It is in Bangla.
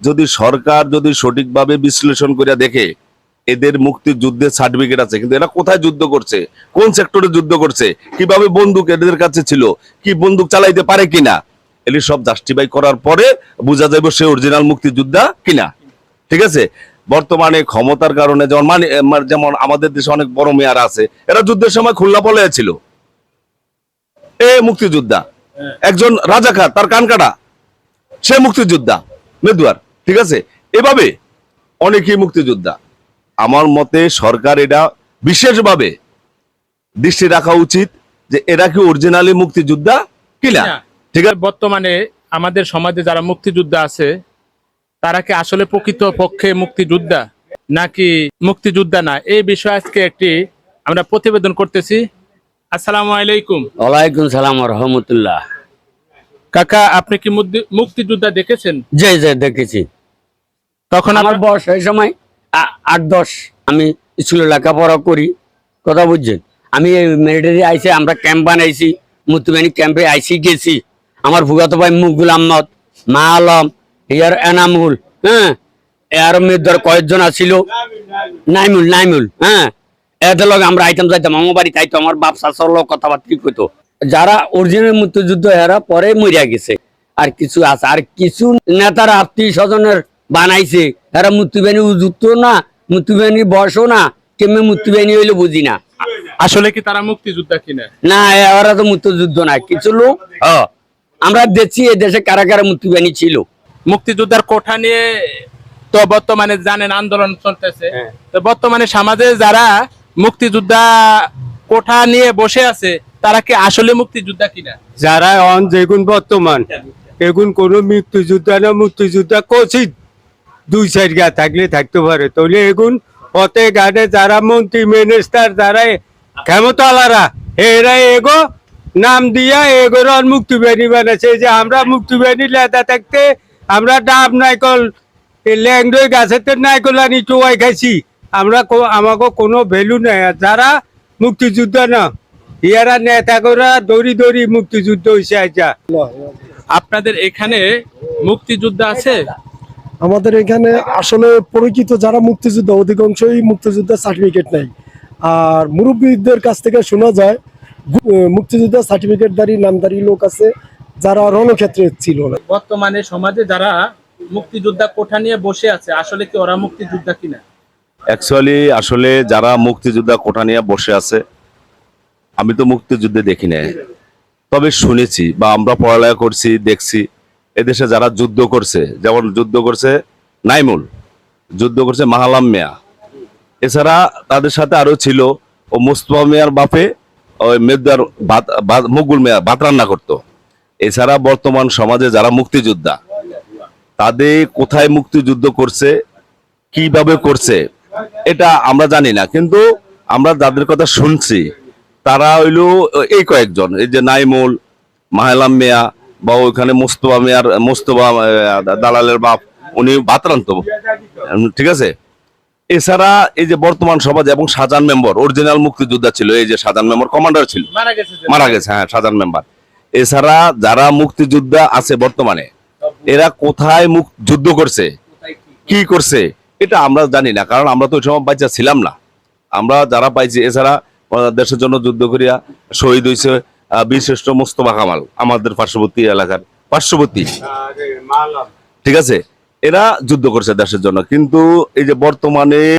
যদি সরকার যদি সঠিকভাবে বিশ্লেষণ করে দেখে এদের মুক্তিযুদ্ধের সার্টিফিকেট আছে, কিন্তু এরা কোথায় যুদ্ধ করছে, কোন সেক্টরে যুদ্ধ করছে, কিভাবে বন্দুক এদের কাছে ছিল, কি বন্দুক চালাইতে পারে কিনা, এগুলি সব জাস্টিফাই করার পরে বোঝা যাবে সে অরিজিনাল মুক্তিযোদ্ধা কিনা। ঠিক আছে। বর্তমানে ক্ষমতার কারণে যেমন আমাদের দেশে অনেক বড় মেয়ার আছে, এরা যুদ্ধের সময় খুলনা পলাইয়া ছিল, এ মুক্তিযোদ্ধা। একজন রাজাকার, তার কান কাটা, সে মুক্তিযোদ্ধা মেদুয়ার। ঠিক আছে। এভাবে অনেকেই মুক্তিযোদ্ধা। আমার মতে সরকার এটা বিশেষভাবে দৃষ্টি রাখা উচিত যে এরা কি অরিজিনালি মুক্তিযোদ্ধা কিনা। ঠিক আছে। বর্তমানে আমাদের সমাজে যারা মুক্তিযোদ্ধা আছে তারা কি আসলে প্রকৃত পক্ষে মুক্তিযোদ্ধা নাকি মুক্তিযোদ্ধা না, এই বিষয়ে আজকে একটি আমরা প্রতিবেদন করতেছি। আসসালামু আলাইকুম। ওয়ালাইকুম সালাম রহমতুল্লাহ। কাকা, আপনি কি মুক্তিযোদ্ধা দেখেছেন? জি জি দেখেছি। তখন আমার বয়স এই সময় 8-10। আমি স্কুলে লেখাপড়া করি, কথা বুঝছেন। আমি মিলিটারি আইসি, আমরা ক্যাম্প বানাইছি, মুক্তিবাহিনী ক্যাম্পে আইসি গেছি। আমার ভুগাতো ভাই মুগুল আহমদ, মা আলম, ইয়ার এনামুল, হ্যাঁ, এর মেয়েদের কয়েকজন আছিল, নাইমুল, হ্যাঁ, এদের লগে আমরা আইতাম যাইতাম, আমার বাড়ি খাইতো, আমার বাপ শাশুর লোক কথাবার্তা কইতো। যারা অরিজিনাল মুক্তিযুদ্ধ এরা পরে মরিয়া গেছে, আর কিছু আছে, আর কিছু নেতারা আত্মীয় স্বজনের বানাইছে, এরা মুক্তিবাহিনী যুক্ত না, মুক্তিবাহিনী বয়সও না, কেমনে মুক্তিবাহিনী হইলে বুঝি না। আসলে কি তারা মুক্তিযোদ্ধা কিনা? না, এরা তো মুক্তিযুদ্ধ না, কিছু লোক আমরা দেখছি এই দেশে কারা কারা মুক্তিবাহিনী ছিল। মুক্তিযোদ্ধার কোঠা নিয়ে তো বর্তমানে জানেন আন্দোলন চলতেছে। তো বর্তমানে সমাজে যারা মুক্তিযোদ্ধা কোঠা নিয়ে বসে আছে তারা কি আসলে মুক্তিযোদ্ধা কিনা? যারা অন যেগুন বর্তমান এগুন কোন মুক্তিযোদ্ধা না, মুক্তিযোদ্ধা কচিত দুই সাইড গা থাকলে থাকতে পারে, তাহলে এগুন পথে ঘাটে যারা মন্ত্রী মিনিস্টার যারা ক্ষমতালারা এরা এগো নাম দিয়া এগোর মুক্তিবাহিনী বানাচ্ছে। যে আমরা মুক্তিবাহিনী লেদা থাকতে আমরা ডাব নাইকল ল্যাংডই গাছের নাইকল আনি চোয়াই খাইছি, আমরা আমাকে কোনো ভ্যালু নাই। আর যারা মুক্তিযোদ্ধা না ইয়ারা নেতা করা দড়ি দড়ি মুক্তিযুদ্ধ হয়েছে। আচ্ছা, আপনাদের এখানে মুক্তিযোদ্ধা আছে? আমাদের এখানে আসলে পরিচিত যারা মুক্তিযোদ্ধা অধিকাংশই মুক্তিযোদ্ধার সার্টিফিকেট নেই। আর মুরব্বীদের কাছ থেকে শোনা যায় মুক্তিযোদ্ধা সার্টিফিকেটধারী নামধারী লোক আছে যারা রণক্ষেত্রে ছিল না। বর্তমানে সমাজে যারা মুক্তিযোদ্ধা কোঠা নিয়ে বসে আছে আসলে কি ওরা মুক্তিযোদ্ধা কিনা? অ্যাকচুয়ালি আসলে যারা মুক্তিযোদ্ধা কোঠা নিয়ে বসে আছে, আমি তো মুক্তিযুদ্ধে দেখি না, তবে শুনেছি বা আমরা পড়ালেখা করছি, দেখছি এদেশে যারা যুদ্ধ করছে, যেমন যুদ্ধ করছে নাইমুল, যুদ্ধ করছে মাহালাম মিয়া, এছাড়া তাদের সাথে আরো ছিল ও মুস্তফা মিয়ার বাপে ওই মেদার মুগুল মিয়া ভাত রান্না করতো। এছাড়া বর্তমান সমাজে যারা মুক্তিযোদ্ধা তাদের কোথায় মুক্তিযুদ্ধ করছে, কিভাবে করছে এটা আমরা জানি না, কিন্তু আমরা যাদের কথা শুনছি তারা হইল এই কয়েকজন, এই যে নাইমুল, মাহলাম মিয়া বা ওইখানে মোস্তফা দালালের বাপ, উনি ভাত রান্ত। ঠিক আছে। এছাড়া এই যে বর্তমান সমাজ এবং শাহজাহান মেম্বার অরিজিনাল মুক্তিযোদ্ধা ছিল, এই যে শাহজাহান মেম্বার কমান্ডার ছিল, মারা গেছে, হ্যাঁ শাহজাহান মেম্বার। এছাড়া যারা মুক্তিযোদ্ধা আছে বর্তমানে এরা কোথায় যুদ্ধ করছে, কি করছে এটা আমরা জানি না, কারণ আমরা তো ওই সময় বাচ্চা ছিলাম না। আমরা যারা পাইছি, এছাড়া দেশের জন্য যুদ্ধ করিয়া শহীদ হয়েছে বীরশ্রেষ্ঠ মোস্তফা কামাল, আমাদের পার্শ্ববর্তী এলাকার পার্শ্ববর্তী। ঠিক আছে। এরা যুদ্ধ করছে দেশের জন্য, কিন্তু এই যে বর্তমানে